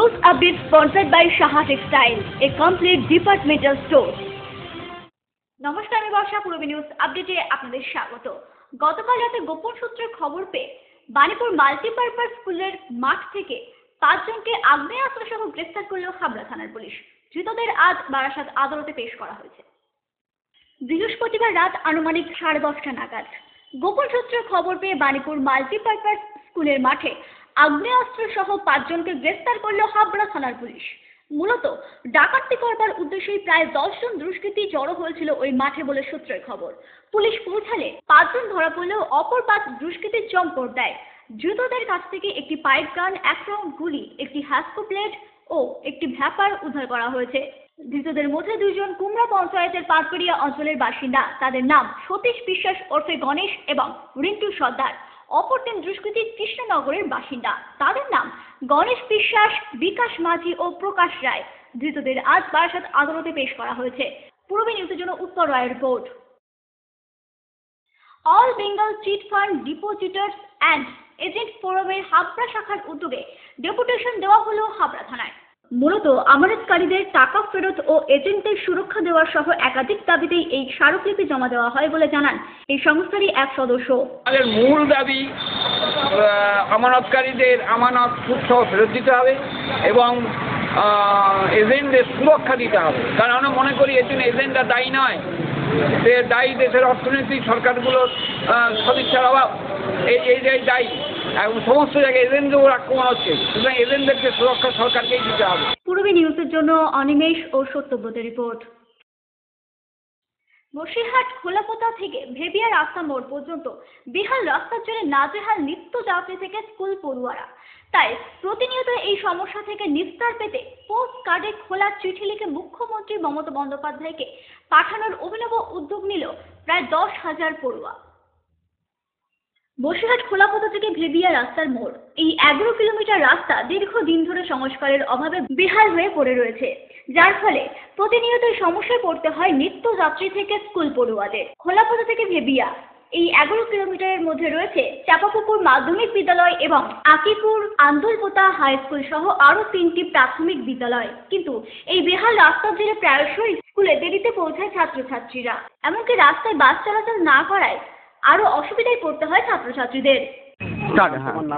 News update sponsored by Shaha Textile, a complete departmental store. নমস্কার, আমি বর্ষা। পূর্বী news আপডেটে আপনাদের স্বাগত। গতকাল রাতে গোপন সূত্রে খবর পেয়ে বাণীপুর মাল্টিপারপাস স্কুলের মাঠ থেকে 5 জনকে আগ্নেয়াস্ত্র সহ গ্রেফতার করল হাবড়া থানার পুলিশ। ধৃতদের আজ বারাসাত আদালতে পেশ করা হয়েছে। বৃহস্পতিবার রাত আনুমানিক 10:30টা নাগাদ গোপন সূত্রে খবর পেয়ে বাণীপুর মাল্টিপারপাস স্কুলের মাঠে আগ্নেয়াস্ত্র সহ 5 জনকে গ্রেফতার করল হাবড়া থানার পুলিশ। মূলত ডাকাতি করবার উদ্দেশ্যেই প্রায় 10 জন দুষ্কৃতী জড়ো হয়েছিল ওই মাঠে বলে সূত্রের খবর। পুলিশ পৌঁছালে 5 জন ধরা পড়লেও অপর 5 দুষ্কৃতী চম্পট দেয়। ধৃতদের কাছ থেকে একটি পাইপ গান, 1 রাউন্ড গুলি, একটি হ্যাসকো প্লেট ও একটি ভ্যাপার উদ্ধার করা হয়েছে। ধৃতদের মধ্যে 2 জন কুমড়া পঞ্চায়েতের পাটপেড়িয়া অঞ্চলের বাসিন্দা। তাদের নাম সতীশ বিশ্বাস ওরফে গণেশ এবং রিন্টু সর্দার। অপর 3 দুষ্কৃতী কৃষ্ণনগরের বাসিন্দা। তাদের নাম গণেশ বিশ্বাস, বিকাশ মাঝি ও প্রকাশ রায়। ধৃতদের আজ বারাসাত আদালতে পেশ করা হয়েছে। পূর্বী নিউজের জন্য উত্তর রায়ের report. All Bengal chit fund ডিপোজিটার্স and agent ফোরামের হাবড়া শাখার উদ্যোগে ডেপুটেশন দেওয়া হলো হাবড়া থানায়। মূলত আমানতকারীদের টাকা ফেরত ও এজেন্টের সুরক্ষা দেওয়া সহ একাধিক দাবিতেই এই স্মারকলিপি জমা দেওয়া হয় বলে জানান এই সংস্থারই এক সদস্য। আমাদের মূল দাবি আমানতকারীদের আমানত সুদসহ ফেরত দিতে হবে এবং এজেন্টদের সুরক্ষা দিতে হবে। কারণ আমরা মনে করি এর জন্য এজেন্টরা দায়ী নয়, সে দায়ী দেশের অর্থনৈতিক সরকারগুলোর সদিচ্ছার অভাব, এই দায়ী। এবং সমস্ত জায়গায় এজেন্টদের উপর আক্রমণ হচ্ছে, সুতরাং এজেন্টদেরকে সুরক্ষা সরকারকেই দিতে হবে। পূর্বী নিউজের জন্য অনিমেষ ও সত্যব্রতের রিপোর্ট। বসিরহাট খোলাপোতা থেকে ভেবিয়া রাস্তা মোড় পর্যন্ত বেহাল রাস্তার জন্য নাজেহাল নিত্য যাত্রী থেকে স্কুল পড়ুয়ারা। তাই প্রতিনিয়ত এই সমস্যা থেকে নিস্তার পেতে পোস্ট কার্ডে খোলা চিঠি লিখে মুখ্যমন্ত্রী মমতা বন্দ্যোপাধ্যায়কে পাঠানোর অভিনব উদ্যোগ নিল প্রায় 10,000 পড়ুয়া। বসিরহাট খোলাপোতা থেকে ভেবিয়া রাস্তার মোড়, এই 11 কিলোমিটার রাস্তা দীর্ঘদিন ধরে সংস্কারের অভাবে বেহাল হয়ে পড়ে রয়েছে, যার ফলে প্রতিনিয়ত সমস্যায় পড়তে হয় নিত্য যাত্রী থেকে স্কুল পড়ুয়াদের। খোলাপোতা থেকে ভেবিয়া এই 11 কিলোমিটারের মধ্যে রয়েছে চাপাপুকুর মাধ্যমিক বিদ্যালয় এবং আকিপুর আন্দোলপোতা হাই স্কুল সহ আরো 3টি প্রাথমিক বিদ্যালয়। কিন্তু এই বেহাল রাস্তার জেরে প্রায়শই স্কুলে দেরিতে পৌঁছায় ছাত্রছাত্রীরা। এমনকি রাস্তায় বাস চলাচল না করায় আরো অসুবিধায় পড়তে হয় ছাত্রছাত্রীদের।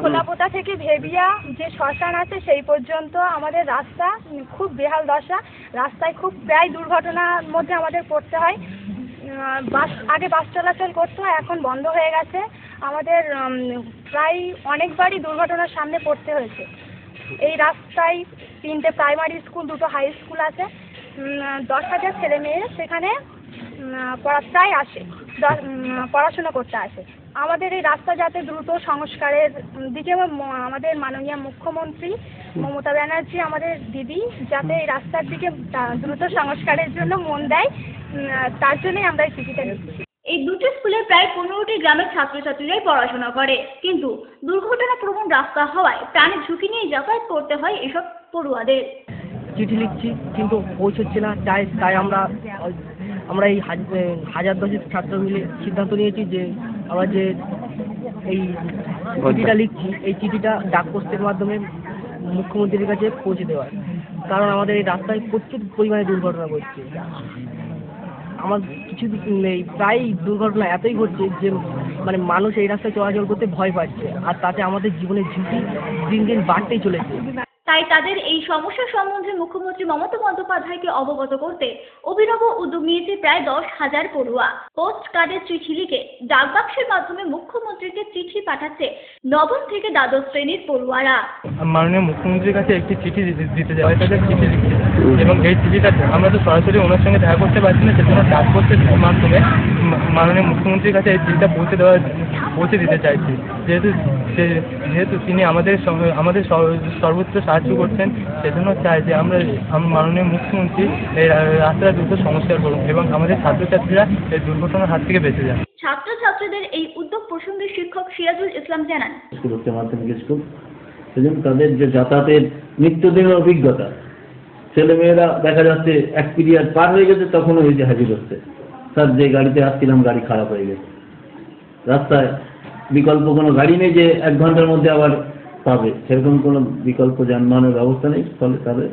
খোলাপোতা থেকে ভেবিয়া যে শ্মশান আছে সেই পর্যন্ত আমাদের রাস্তা খুব বেহাল দশা। রাস্তায় খুব প্রায় দুর্ঘটনার মধ্যে আমাদের পড়তে হয়। আগে বাস চলাচল করতে হয়, এখন বন্ধ হয়ে গেছে। আমাদের প্রায় অনেকবারই দুর্ঘটনার সামনে পড়তে হয়েছে। এই রাস্তায় 3টে প্রাইমারি স্কুল, 2টো হাই স্কুল আছে। 10,000 ছেলে মেয়ে সেখানে প্রায় আসে, পড়াশোনা করতে আসে। আমাদের এই রাস্তা যাতে দ্রুত সংস্কারের দিকে আমাদের মাননীয় মুখ্যমন্ত্রী মমতা ব্যানার্জি আমাদের দিদি যাতে এই রাস্তার দিকে দ্রুত সংস্কারের জন্য মন দেয়, তার জন্যই আমরা এই চিঠিটা লিখছি। এই দুটো স্কুলের প্রায় 15টি গ্রামের ছাত্রছাত্রীরাই পড়াশোনা করে, কিন্তু দুর্ঘটনা প্রবণ রাস্তা হওয়ায় প্রাণের ঝুঁকি নিয়ে যাতায়াত করতে হয় এসব পড়ুয়াদের। চিঠি লিখছি কিন্তু পৌঁছচ্ছে না, তাই আমরা এই 1010 ছাত্র মিলে সিদ্ধান্ত নিয়েছি যে আমরা যে এই চিঠিটা লিখছি, এই চিঠিটা ডাক পোস্টের মাধ্যমে মুখ্যমন্ত্রীর কাছে পৌঁছে দেওয়ার। কারণ আমাদের এই রাস্তায় প্রচুর পরিমাণে দুর্ঘটনা ঘটছে। আমার কিছু নেই, প্রায় দুর্ঘটনা এতই ঘটছে যে মানে মানুষ এই রাস্তায় চলাচল করতে ভয় পাচ্ছে, আর তাতে আমাদের জীবনের ঝুঁকি দিন দিন বাড়তেই চলেছে। তাই তাদের এই সমস্যা সম্বন্ধে মুখ্যমন্ত্রী মমতা বন্দ্যোপাধ্যায়কে অবগত করতে অভিনব উদ্যোগ নিয়েছে প্রায় 10,000 পড়ুয়া। পোস্ট কার্ডের চিঠি লিখে ডাকবাক্সের মাধ্যমে মুখ্যমন্ত্রীকে চিঠি পাঠাচ্ছে 9ম থেকে দ্বাদশ শ্রেণীর পড়ুয়ারা। মাননীয় মুখ্যমন্ত্রীর কাছে একটি চিঠি দিতে যায়, তাদের চিঠি লিখছে এবং এই চিঠিটা আমরা তো সরাসরি ওনার সঙ্গে দেখা করতে পারছি না, সেজন্য ডাক পোস্টের মাধ্যমে মাননীয় মুখ্যমন্ত্রীর কাছে এই চিঠিটা পৌঁছে দিতে চাইছি। যেহেতু তিনি আমাদের সর্বোচ্চ সাহায্য করছেন, সেজন্য চাই যে আমরা মাননীয় মুখ্যমন্ত্রী এই রাস্তাটা দ্রুত সংস্কার করুন এবং আমাদের ছাত্রছাত্রীরা এই দুর্ঘটনার হাত থেকে বেঁচে যান। ছাত্রছাত্রীদের এই উদ্যোগ প্রসঙ্গে শিক্ষক সিরাজুল ইসলাম জানান, উচ্চ মাধ্যমিক স্কুল, সেজন্য তাদের যে যাতায়াতের নিত্যদিনের অভিজ্ঞতা, ছেলেমেয়েরা দেখা যাচ্ছে এক পিরিয়ড পার হয়ে গেছে তখনও এই যে হাজির হচ্ছে, স্যার যে গাড়িতে আসছিলাম গাড়ি খারাপ হয়ে গেছে। রাস্তায় বিকল্প কোনো গাড়ি নেই যে 1 ঘন্টার মধ্যে আবার পাবে, সেরকম কোনো বিকল্প যানবাহনের ব্যবস্থা নেই। ফলে তাদের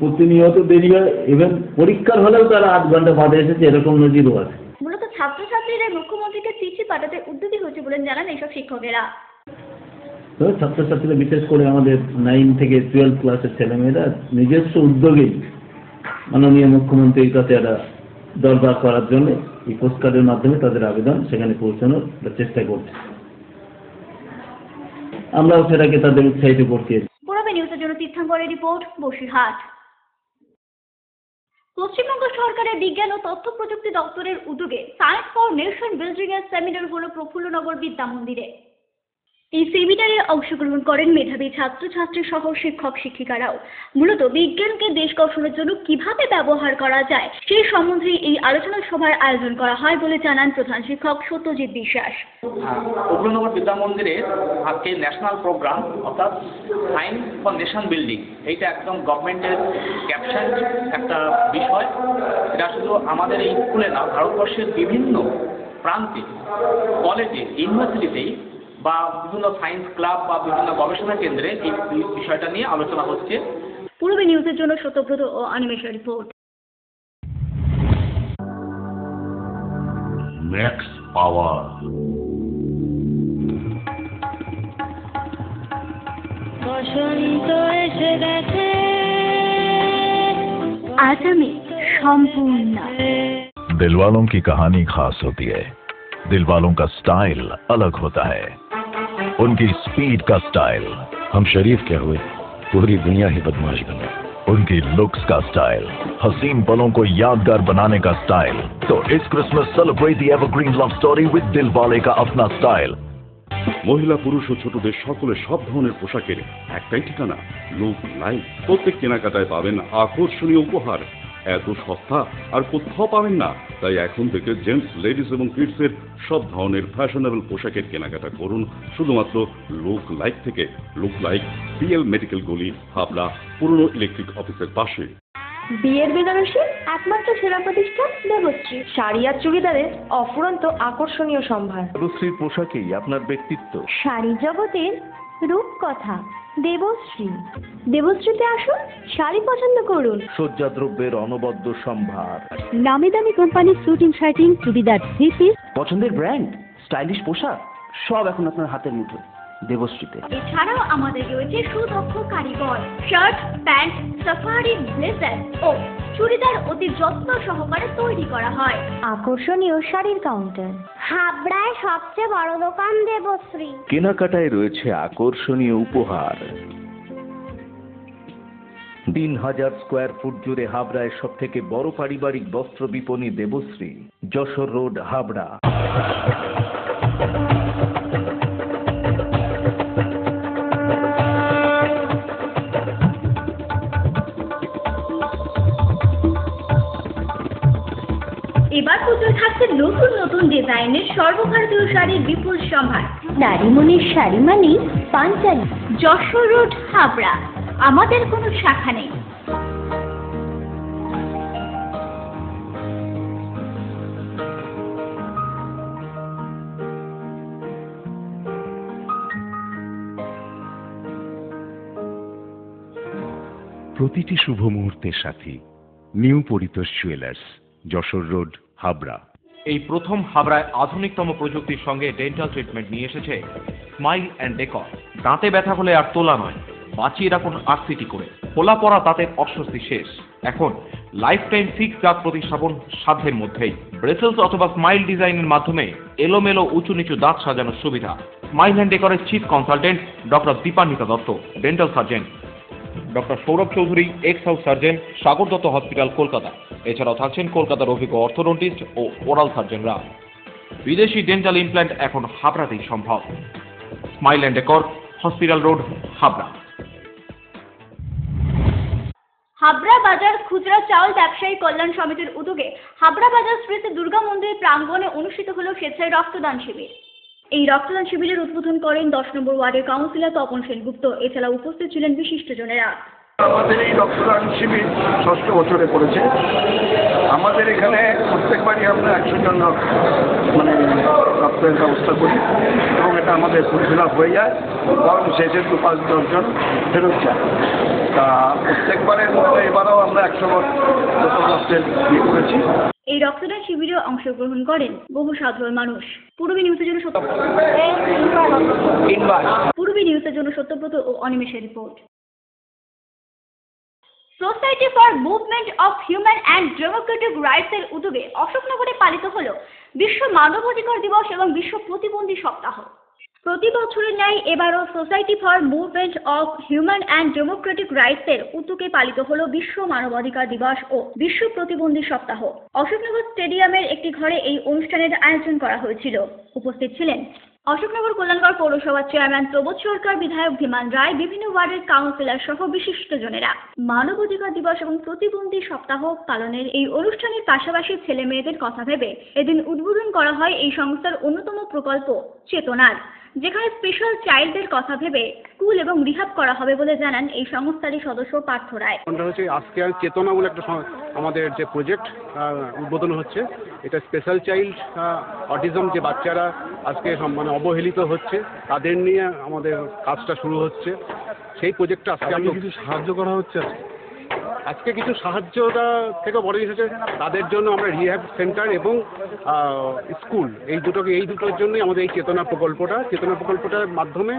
প্রতিনিয়ত দেরি হয়, ইভেন পরীক্ষার হলেও তারা 8 ঘন্টা বাদে এসেছে, এরকম নজিরও আছে। মূলত ছাত্রছাত্রীরা মুখ্যমন্ত্রীকে চিঠি পাঠাতে উদ্যোগী হয়েছে বলে জানান এইসব শিক্ষকেরা। তো ছাত্রছাত্রীরা, বিশেষ করে আমাদের 9 থেকে 12 ক্লাসের ছেলেমেয়েরা নিজস্ব উদ্যোগেই মাননীয় মুখ্যমন্ত্রীর কাছে একটা দরবার করার জন্য এই পোস্টকার্ডের মাধ্যমে তাদের আবেদন সেখানে পৌঁছানোর চেষ্টা করছে। আমরাও সেটাকে তাদের উৎসাহিত করছি। পূর্বে নিউজের জন্য তীর্থঙ্করের রিপোর্ট, বসিরহাট। পশ্চিমবঙ্গ সরকারের বিজ্ঞান ও তথ্য প্রযুক্তি দপ্তরের উদ্যোগে সায়েন্স ফর নেশন বিল্ডিং এর সেমিনার হলো প্রফুল্লনগর বিদ্যা মন্দিরে। এই সেমিনারে অংশগ্রহণ করেন মেধাবী ছাত্রছাত্রী সহ শিক্ষক শিক্ষিকারাও। মূলত বিজ্ঞানকে দেশ গঠনের জন্য কিভাবে ব্যবহার করা যায় সেই সম্বন্ধে এই আলোচনা সভার আয়োজন করা হয় বলে জানান প্রধান শিক্ষক সত্যজিৎ বিশ্বাস। প্রফুল্লনগর বিদ্যা মন্দিরের আজকে ন্যাশনাল প্রোগ্রাম অর্থাৎ সায়েন্স ফর নেশন বিল্ডিং, এইটা একদম গভর্নমেন্টের ক্যাপশন একটা বিষয়। এটা শুধু আমাদের এই স্কুলে না, ভারতবর্ষের বিভিন্ন প্রান্তে, কলেজে, ইউনিভার্সিটিতেই বা বিভিন্ন সায়েন্স ক্লাব বা বিভিন্ন গবেষণা কেন্দ্রে এই বিষয়টা নিয়ে আলোচনা হচ্ছে। পূর্বে নিউজের জন্য সত্যব্রত ও অনিমেষের রিপোর্ট। ম্যাক্স পাওয়ার। বসন্ত এসে গেছে, আজ আমি সম্পূর্ণ। दिल वालों की कहानी खास होती है, दिल वालों का स्टाइल अलग होता है, उनकी स्पीड का स्टाइल। हम शरीफ क्या हुए, पूरी दुनिया ही बदमाश बने। उनकी लुक्स का स्टाइल, हसीन पलों को यादगार बनाने का स्टाइल। तो इस Christmas celebrate the evergreen love story with दिल वाले का अपना स्टाइल। মহিলা, পুরুষ ও ছোটদের সকলের সব ধরনের পোশাকের একটাই ঠিকানা, লুক লাইফ। প্রত্যেক কেনাকাটায় পাবেন আকর্ষণীয় উপহার। এত সস্তা আর কোথাও পাবেন না। তাই এখন থেকে জেন্টস, লেডিস এবং কিডসের সব ধরনের ফ্যাশনেবল পোশাকের কেনাকাটা করুন শুধুমাত্র লুক লাইফ থেকে। লুক লাইফ, পিএল মেডিকেল গলি, হাবড়া, পুরনো ইলেকট্রিক অফিসের পাশে। বিয়ের বেনারসি একমাত্র সেরা প্রতিষ্ঠান দেবশ্রী। শাড়ি আর চুড়িদারের অফুরন্ত আকর্ষণীয় সম্ভার। দেবশ্রীর পোশাকেই আপনার ব্যক্তিত্ব। শাড়ি জগতের রূপকথা দেবশ্রী। দেবশ্রীতে আসুন, শাড়ি পছন্দ করুন। সজ্জাদ্রব্যের অনবদ্য সম্ভার। নামি দামি কোম্পানির শুটিং শার্টিং, চুড়িদার, থ্রি পিস, পছন্দের ব্র্যান্ড, স্টাইলিশ পোশাক সব এখন আপনার হাতের মুঠোয় দেবশ্রীতে। এছাড়াও আমাদের রয়েছে সুদক্ষ কারিগর। শার্ট, প্যান্ট, সাফারি, ব্লেজার ও চুড়িদার অতি যত্ন সহকারে তৈরি করা হয়। আকর্ষণীয় শাড়ির কাউন্টার। হাবড়ায় সবচেয়ে বড় দোকান দেবশ্রী। কেনাকাটায় রয়েছে আকর্ষণীয় উপহার। 3000 স্কোয়ার ফুট জুড়ে হাবড়ায় সব থেকে বড় পারিবারিক বস্ত্র বিপণী দেবশ্রী, যশোর রোড, হাবড়া। এবার পুজোয় থাকছে নতুন নতুন ডিজাইনের সর্বভারতীয় শাড়ির বিপুল সম্ভার। নারীমণির শাড়ি মানেই পাঞ্চালী। যশোর রোড, হাবড়া। আমাদের কোনো শাখা নেই। প্রতিটি শুভ মুহূর্তের সাথী new Paritosh jewellers, Jessore road, Habra. এই প্রথম হাবড়ায় আধুনিকতম প্রযুক্তির সঙ্গে ডেন্টাল ট্রিটমেন্ট নিয়ে এসেছে স্মাইল অ্যান্ড ডেকর। দাঁতে ব্যথা হলে আর তোলা নয়, বাঁচিয়ে রাখুন আরসিটি করে। ফোলা পড়া দাঁতের অস্বস্তি শেষ। এখন লাইফ টাইম ফিক্স দাঁত প্রতিস্থাপন সাধ্যের মধ্যেই। ব্রেসেলস অথবা স্মাইল ডিজাইনের মাধ্যমে এলোমেলো উঁচু নিচু দাঁত সাজানোর সুবিধা। স্মাইল অ্যান্ড ডেকরের chief consultant doctor Dipanwita Dutta, dental surgeon. Doctor Sourav Chowdhury, ex house surgeon, Sagar Dutta hospital, Kolkata. এছাড়াও থাকছেন কলকাতার অভিজ্ঞ অর্থোডন্টিস্ট ও ওরাল সার্জনরা। বিদেশি ডেন্টাল ইমপ্ল্যান্ট এখন হাবড়াতেই সম্ভব। Smile and decor, hospital road, Habra. Habra বাজার খুচরা চাউল ব্যবসায়ী কল্যাণ সমিতির উদ্যোগে হাবড়া বাজার শ্রী দুর্গা মন্দির প্রাঙ্গণে অনুষ্ঠিত হল স্বেচ্ছায় রক্তদান শিবির। এই রক্তদান শিবিরের উদ্বোধন করেন 10 নম্বর ওয়ার্ডের কাউন্সিলর তপন সেনগুপ্ত। এছাড়া উপস্থিত ছিলেন বিশিষ্টজনেরা। আমাদের এই রক্তদান শিবির 6ষ্ঠ বছরে পড়েছে। আমাদের এখানে প্রত্যেকবারই আমরা 100 জন রক্তের ব্যবস্থা করি এবং এটা আমাদের ফুলফিল আপ হয়ে যায়, বরং শেষে 5-10 জন ফেরত যায়। তা প্রত্যেকবারের মতো এবারেও আমরা 100 রক্তের ইয়ে করেছি। এই রক্তদান শিবিরে অংশগ্রহণ করেন বহু সাধারণ মানুষ। পূর্বী নিউজের জন্য সত্যব্রত ও অনিমেষের রিপোর্ট। Society for movement of human and democratic rights এর উদ্যোগে অশোকনগরে পালিত হলো বিশ্ব মানবাধিকার দিবস এবং বিশ্ব প্রতিবন্ধী সপ্তাহ। প্রতি বছরের ন্যায় এবারও society for movement of human and democratic rights এর উদ্যোগে পালিত হলো বিশ্ব মানবাধিকার দিবস ও বিশ্ব প্রতিবন্ধী সপ্তাহ। অশোকনগর স্টেডিয়ামের একটি ঘরে এই অনুষ্ঠানের আয়োজন করা হয়েছিল। উপস্থিত ছিলেন অশোকনগর কল্যাণগড় পৌরসভার চেয়ারম্যান প্রবোধ সরকার, বিধায়ক ধীমান রায়, বিভিন্ন ওয়ার্ডের কাউন্সিলর সহ বিশিষ্টজনেরা। মানবাধিকার দিবস এবং প্রতিবন্ধী সপ্তাহ পালনের এই অনুষ্ঠানের পাশাপাশি ছেলে মেয়েদের কথা ভেবে এদিন উদ্বোধন করা হয় এই সংস্থার অন্যতম প্রকল্প চেতনার, যেখানে স্পেশাল চাইল্ডদের কথা ভেবে স্কুল এবং রিহাব করা হবে বলে জানান এই সংস্থারই সদস্য পার্থ রায়। আজকে চেতনা বলে একটা আমাদের যে প্রজেক্ট উদ্বোধন হচ্ছে, এটা স্পেশাল চাইল্ড অটিজম যে বাচ্চারা আজকে অবহেলিত হচ্ছে তাদের নিয়ে আমাদের কাজটা শুরু হচ্ছে। সেই প্রজেক্টটা আজকে কিছু সাহায্য করা হচ্ছে। আজকে কিছু সাহায্যটা থেকে বড় জিনিস হচ্ছে তাদের জন্য আমরা রিহ্যাব সেন্টার এবং স্কুল এই দুটোর জন্যই আমাদের এই চেতনা প্রকল্পটার মাধ্যমে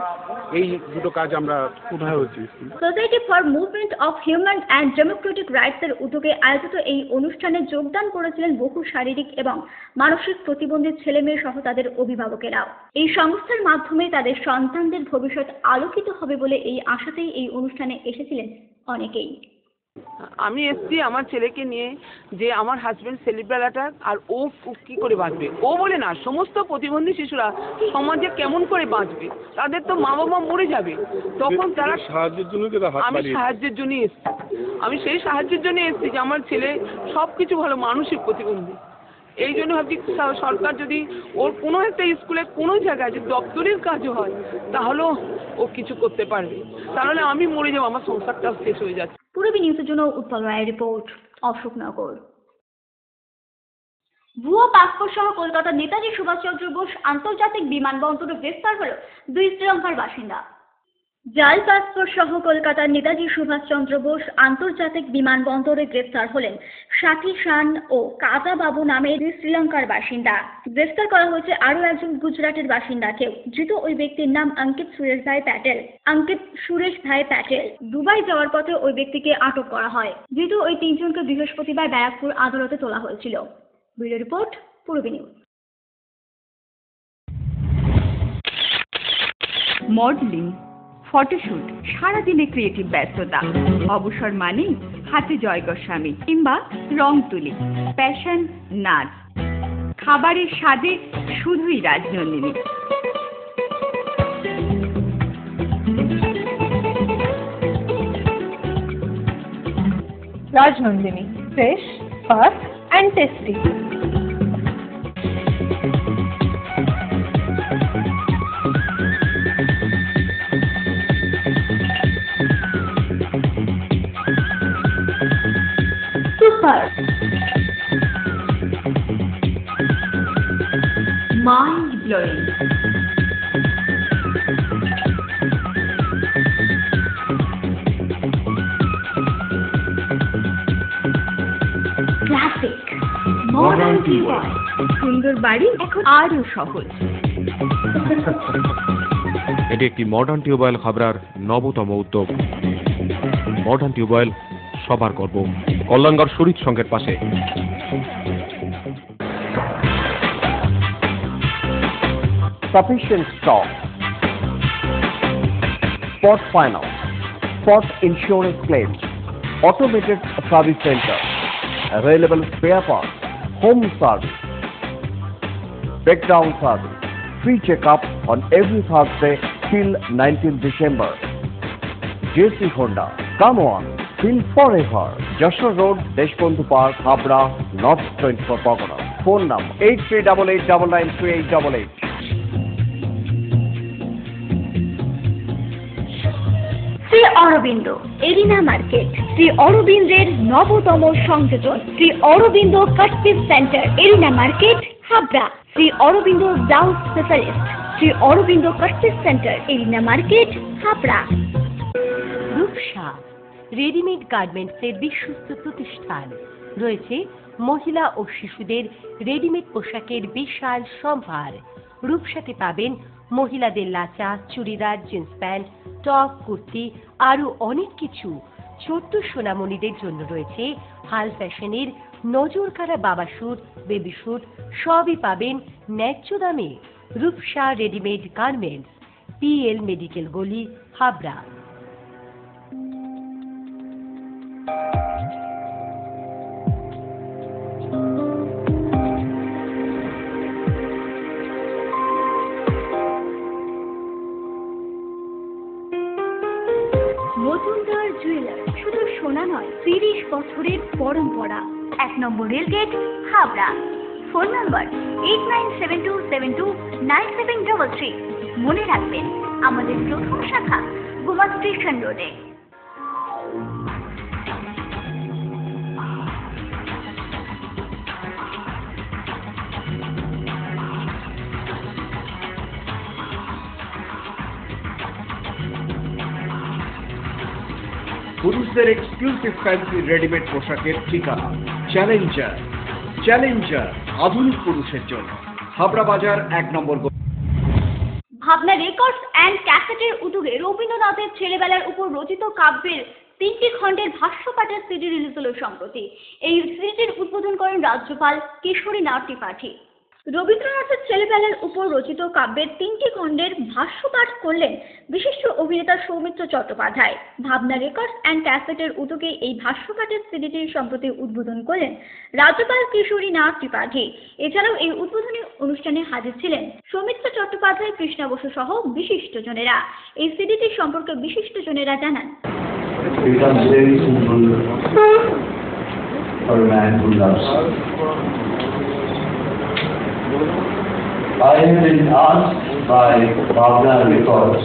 এই দুটো কাজ আমরা উদ্ধার হচ্ছি। Society for movement of human and democratic rights এর উদ্যোগে আয়োজিত এই অনুষ্ঠানে যোগদান করেছিলেন বহু শারীরিক এবং মানসিক প্রতিবন্ধী ছেলে মেয়ে সহ তাদের অভিভাবকেরাও। এই সংস্থার মাধ্যমে তাদের সন্তানদের ভবিষ্যৎ আলোকিত হবে বলে এই আশাতেই এই অনুষ্ঠানে এসেছিলেন অনেকেই। আমি এসছি আমার ছেলেকে নিয়ে, যে আমার হাজবেন্ড সেলিব্রাল অ্যাটাক, আর ও কি করে বাঁচবে। ও বলে না, সমস্ত প্রতিবন্ধী শিশুরা সমাজে কেমন করে বাঁচবে, তাদের তো মা বাবা মরে যাবে, তখন তারা সাহায্যের জন্য আমি সাহায্যের জন্য এসছি। আমি সেই সাহায্যের জন্য এসছি যে আমার ছেলে সব কিছু ভালো, মানসিক প্রতিবন্ধী। এই জন্য ভাবছি সরকার যদি ওর কোনো একটা স্কুলে কোনো জায়গায় যদি দপ্তরের কাজও হয় তাহলেও ও কিছু করতে পারবে, তাহলে আমি মরে যাবো, আমার সংসারটা শেষ হয়ে যাচ্ছে। পূর্বী নিউজের জন্য উৎপল রায়ের রিপোর্ট, অশোকনগর। ভুয়া পাসপোর্ট সহ কলকাতার নেতাজি সুভাষচন্দ্র বোস আন্তর্জাতিক বিমানবন্দরে গ্রেফতার হল 2 শ্রীলঙ্কার বাসিন্দা। জাল পাসপোর্ট সহ কলকাতার নেতাজি সুভাষচন্দ্র বোস আন্তর্জাতিক বিমানবন্দরে গ্রেফতার হলেন সাথী শান ও কাজা বাবু নামের 2 শ্রীলঙ্কার বাসিন্দা। গ্রেফতার করা হয়েছে আরও একজন গুজরাটের বাসিন্দাকেও। ধৃত ওই ব্যক্তির নাম অঙ্কিত সুরেশ ভাই প্যাটেল। দুবাই যাওয়ার পথে ওই ব্যক্তিকে আটক করা হয়। ধৃত ওই 3 জনকে বৃহস্পতিবার ব্যারাকপুর আদালতে তোলা হয়েছিল। Bureau report, Purbi news. Modeling, photoshoot, সারাদিনে ক্রিয়েটিভ ব্যস্ততা, অবসর মানে হাতে জয় গোস্বামী কিংবা রং তুলি, প্যাশন, নাচ, খাবারের স্বাদে শুধুই Rajnandini. Rajnandini, fresh, fast and tasty. Super, mind blowing, classic, modern TY, সুন্দর বাড়ি এখন আরও সহজ। এটি একটি মডার্ন টিউবওয়েল খাবরার নবতম উদ্যোগ। মডার্ন টিউবওয়েল সবার গর্ব, কল্যাণগড় শরীর সংঘের পাশে। Sufficient stock, spot finance, spot insurance claims, automated service center, available spare parts, home service, breakdown service, free checkup on every Thursday till 19th December. JC Honda, come on, feel forever. Joshua Road, Deshbandhu Park, Habra, North 24 Pagona. Phone number 8388993888. See Aurobindo arena market, Shri অরবিন্দের নবতম সংযোজন, Shri Aurobindo cut piece centre, arena market, Habra. Shri Aurobindo blouse specialist, Shri Aurobindo cut piece centre, arena market, Habra. Rupsa readymade গার্মেন্টসের বিশ্বস্ত প্রতিষ্ঠান। রয়েছে মহিলা ও শিশুদের readymade পোশাকের বিশাল সম্ভার। রূপসাতে পাবেন মহিলাদের lachha, churidar, jeans pant, top, kurti, আরো অনেক কিছু। ছোট্ট সোনামণিদের জন্য রয়েছে হাল ফ্যাশনের নজরকাড়া বাবা স্যুট, বেবি স্যুট, সবই পাবেন ন্যায্য দামে। Rupsa readymade garments, PL medical গলি, হাবড়া। মজুমদার জুয়েলার্স শুধু সোনা নয়, 30 বছরের পরম্পরা। 1 নম্বর রেলগেট, হাবড়া। Phone number 8972729733। মনে রাখবেন, আমাদের প্রথম শাখা গোমা স্টেশন রোডে। পুরুষদের এক্সক্লুসিভ ফ্যান্সি রেডিমেড পোশাকের ঠিকানা চ্যালেঞ্জার। চ্যালেঞ্জার আধুনিক পুরুষের জন্য, হাবড়া বাজার 1 নম্বর। ভাবনা রেকর্ডস অ্যান্ড ক্যাসেটের উদ্যোগে রবীন্দ্রনাথের ছেলেবেলার উপর রচিত কাব্যের 3টি খণ্ডের ভাষ্যপাঠের সিডি রিলিজ হলো সম্প্রতি। এই সিডিটির উদ্বোধন করেন রাজ্যপাল কেশরীনাথ ত্রিপাঠী। রবীন্দ্রনাথের ছেলেবেলার উপর রচিত কাব্যের 3টি খণ্ডের ভাষ্যপাঠ করলেন বিশিষ্ট অভিনেতা সৌমিত্র চট্টোপাধ্যায়। ভাবনা রেকর্ডস অ্যান্ড ক্যাসেটের উদ্যোগে এই ভাষ্যপাঠের সিডিটির সম্প্রতি উদ্বোধন করলেন রাজ্যপাল কেশরীনাথ ত্রিপাঠী। এছাড়াও এই উদ্বোধনী অনুষ্ঠানে হাজির ছিলেন সৌমিত্র চট্টোপাধ্যায়, কৃষ্ণা বসু সহ বিশিষ্টজনেরা। এই সিডিটি সম্পর্কে বিশিষ্টজনেরা জানান, I have been asked by Bhavna Records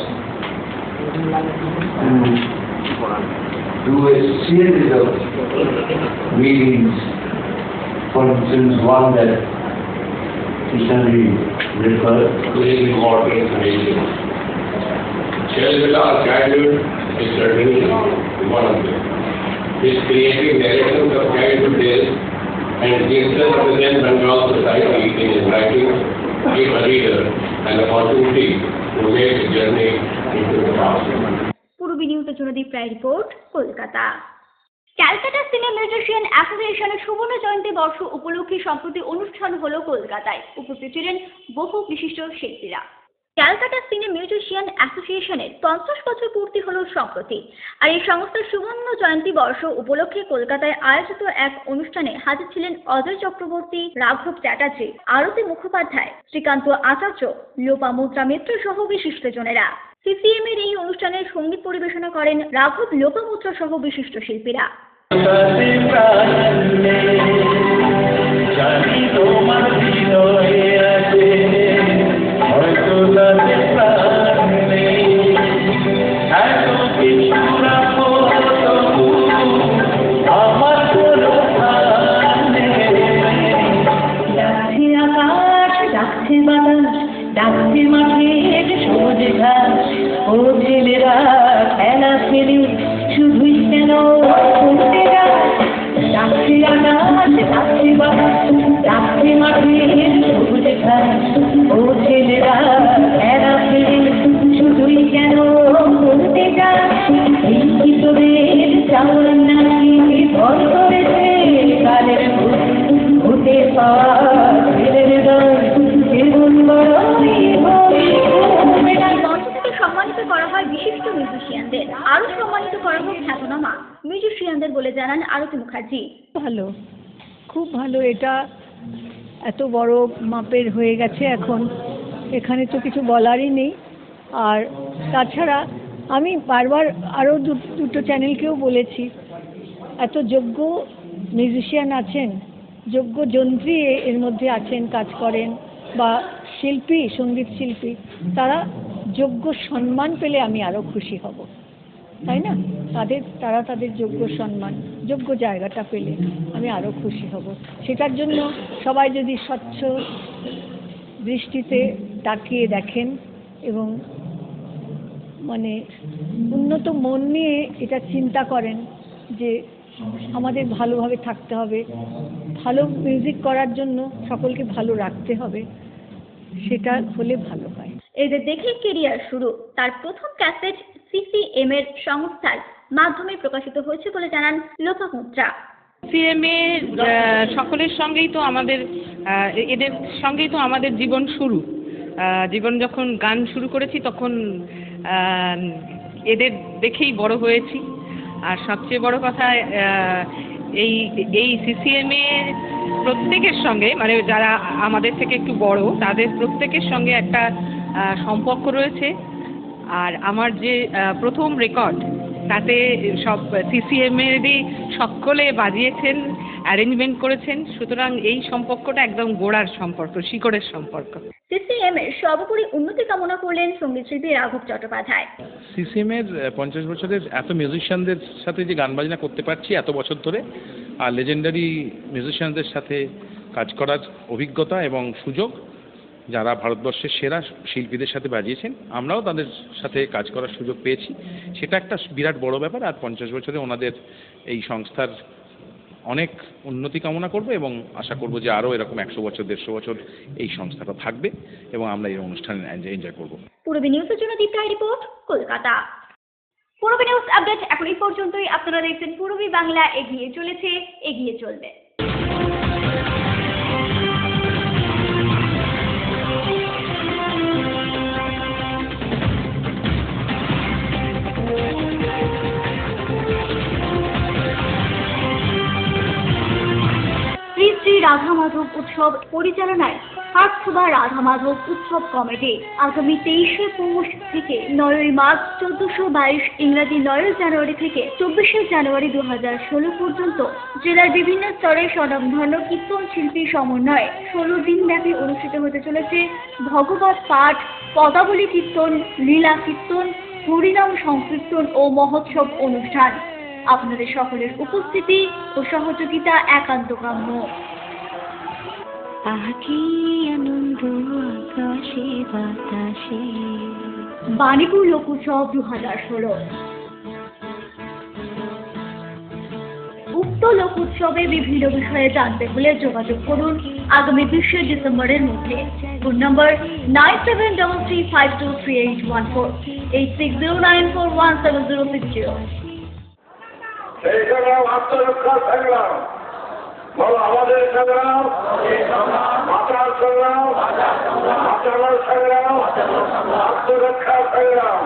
to do a series of meetings. For instance, one that recently referred to the important meeting. Our childhood is certainly one of them. His creative narrations of childhood days and glimpses of the then Bengal society in his writing give a reader an opportunity to make a journey into the past. পূর্বী নিউজের জন্য দীপ রায় report, Kolkata. Calcutta সিনে musician অ্যাসোসিয়েশনের সুবর্ণ জয়ন্তী বর্ষ উপলক্ষে সম্প্রতি অনুষ্ঠান হলো কলকাতায়। উপস্থিত ছিলেন বহু বিশিষ্ট শিল্পীরা। ক্যালকাটা সিনে মিউজিশিয়ান অ্যাসোসিয়েশনের 50 বছর পূর্তি হলো সম্প্রতি। আর এই সংস্থার সুবর্ণ জয়ন্তী বর্ষ উপলক্ষে কলকাতায় আয়োজিত এক অনুষ্ঠানে হাজির ছিলেন অজয় চক্রবর্তী, রাঘব চ্যাটার্জি, আরতি মুখোপাধ্যায়, শ্রীকান্ত আচার্য, লোপামুদ্রা মিত্র সহ বিশিষ্টজনেরা। CCM এর এই অনুষ্ঠানে সঙ্গীত পরিবেশনা করেন রাঘব, লোপামুদ্রা সহ বিশিষ্ট শিল্পীরা। ডাকছে মাঠের সবুজ ঘাস, ও ছেলেরা খেলা খেলে শুধুই কেন করতে যায়। ডাকছে আকাশ, ডাকছে বাতাস, ডাকছে মাঠের সবুজ ঘাস, ও ছেলেরা খেলা খেলে শুধুই কেন করতে যায়। এই কিশোরের চাওয়ার নাকি ভর করেছে কালের ভূতে পাওয়া ছেলের দল জীবন সম্মানিত করা হয় বিশিষ্ট মিউজিশিয়ানদের, আরো সম্মানিত করা হয় খ্যাতনামা মিউজিশিয়ানদের বলে জানান আরতি মুখার্জি। ভালো, খুব ভালো। এটা এত বড় মাপের হয়ে গেছে এখন, এখানে তো কিছু বলারই নেই। আর তাছাড়া আমি বারবার আরও দুটো চ্যানেলকেও বলেছি, এত যোগ্য মিউজিশিয়ান আছেন, যোগ্য যন্ত্রী এর মধ্যে আছেন, কাজ করেন, বা শিল্পী, সঙ্গীত শিল্পী, তারা যোগ্য সম্মান পেলে আমি আরও খুশি হব। তাই না? তারা তাদের যোগ্য সম্মান, যোগ্য জায়গাটা পেলে আমি আরও খুশি হব। সেটার জন্য সবাই যদি স্বচ্ছ দৃষ্টিতে তাকিয়ে দেখেন এবং মানে উন্নত মন নিয়ে এটা চিন্তা করেন যে আমাদের ভালোভাবে থাকতে হবে, ভালো মিউজিক করার জন্য সকলকে ভালো রাখতে হবে, সেটা হলে ভালো হয়। এদের দেখে কেরিয়ার শুরু। তার প্রথম ক্যাসেট CCM এর সংস্থার মাধ্যমে প্রকাশিত হয়েছে বলে জানান লোপামুদ্রা। সিএমএ সকলের সঙ্গেই তো আমাদের এদের সঙ্গেই তো আমাদের জীবন শুরু। জীবন যখন গান শুরু করেছি তখন এদের দেখেই বড় হয়েছি। আর সবচেয়ে বড় কথা এই CCM এর প্রত্যেকের সঙ্গে, মানে যারা আমাদের থেকে একটু বড় তাদের প্রত্যেকের সঙ্গে একটা সম্পর্ক রয়েছে। আর আমার যে প্রথম রেকর্ড তাতে সব CCM এরই সকলে বাজিয়েছেন, অ্যারেঞ্জমেন্ট করেছেন। সুতরাং এই সম্পর্কটা একদম গোড়ার সম্পর্ক, শিকড়ের সম্পর্ক। CCM এর সর্বোপরি উন্নতি কামনা করলেন সঙ্গীত শিল্পী রাঘব চট্টোপাধ্যায়। CCM এর 50 বছরের এত মিউজিশিয়ানদের সাথে যে গান বাজনা করতে পারছি এত বছর ধরে, আর লেজেন্ডারি মিউজিশিয়ানদের সাথে কাজ করার অভিজ্ঞতা এবং সুযোগ, যারা ভারতবর্ষের সেরা শিল্পীদের সাথে বাজিয়েছেন, আমরাও তাদের সাথে কাজ করার সুযোগ পেয়েছি। সেটা একটা বিরাট বড় ব্যাপার। আর 50 বছরে ওনাদের এই সংস্থার অনেক উন্নতি কামনা করব এবং আশা করব যে আরও এরকম 100 বছর 150 বছর এই সংস্থাটা থাকবে এবং আমরা এই অনুষ্ঠানে এনজয় করব। পূর্বী নিউজের জন্য দীপ্তার রিপোর্ট, কলকাতা। পূর্বী নিউজ আপডেট এখন এই পর্যন্তই। আপনারা দেখছেন পূর্বী বাংলা, এগিয়ে চলেছে, এগিয়ে চলবে। শ্রী শ্রী রাধা মাধব উৎসব পরিচালনায় হাটসুবা রাধা মাধব উৎসব কমিটি আগামী 23শে পৌষ থেকে 9ই মার্চ, 1422 ইংরাজি 9 জানুয়ারি থেকে 24শে জানুয়ারি 2016 পর্যন্ত জেলার বিভিন্ন স্তরে স্বনামধন্য কীর্তন শিল্পী সমন্বয়ে 16 দিন ব্যাপী অনুষ্ঠিত হতে চলেছে ভগবত পাঠ, পদাবলী কীর্তন, লীলা কীর্তন, হরিনাম সংকীর্তন ও মহোৎসব অনুষ্ঠান। আপনাদের সকলের উপস্থিতি ও সহযোগিতা একান্ত কাম্য। বাণীপুর লোক উৎসব 2016। উক্ত লোক উৎসবে বিভিন্ন বিষয়ে জানতে হলে যোগাযোগ করুন আগামী 20শে ডিসেম্বরের মধ্যে। ফোন নম্বর 9733523814, 8609417060। এই সংগ্রাম আত্মরক্ষার সংগ্রাম, বলো আমাদের সংগ্রাম, মাতার সংগ্রাম, বাঁচানোর সংগ্রাম, আত্মরক্ষার সংগ্রাম।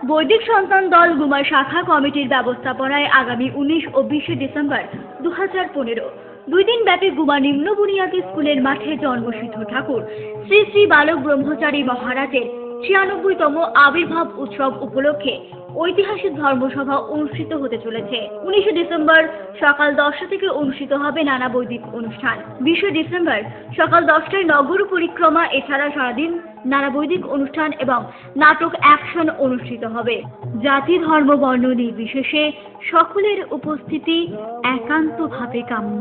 বৈদিক সন্তান দল গুমা শাখা কমিটির ব্যবস্থাপনায় আগামী 19 ও 20শে ডিসেম্বর 2015 দুই দিন ব্যাপী গুমা নিম্ন বুনিয়াদী স্কুলের মাঠে জন্মসিদ্ধ ঠাকুর শ্রী শ্রী বালক ব্রহ্মচারী মহারাজের 96তম আবির্ভাব উৎসব উপলক্ষে ঐতিহাসিক ধর্মসভা অনুষ্ঠিত হতে চলেছে। 19শে ডিসেম্বর সকাল 10টা থেকে অনুষ্ঠিত হবে নানা বৈদিক অনুষ্ঠান। 20শে ডিসেম্বর সকাল 10টায় নগর পরিক্রমা, এছাড়া সারাদিন নানা বৈদিক অনুষ্ঠান এবং নাটক অ্যাকশন অনুষ্ঠিত হবে। জাতি, ধর্ম, বর্ণ নির্বিশেষে সকলের উপস্থিতি একান্তভাবে কাম্য।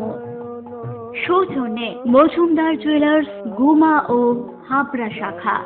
সৌজন্যে মজুমদার জুয়েলার্স, গুমা ও হাবড়া শাখা।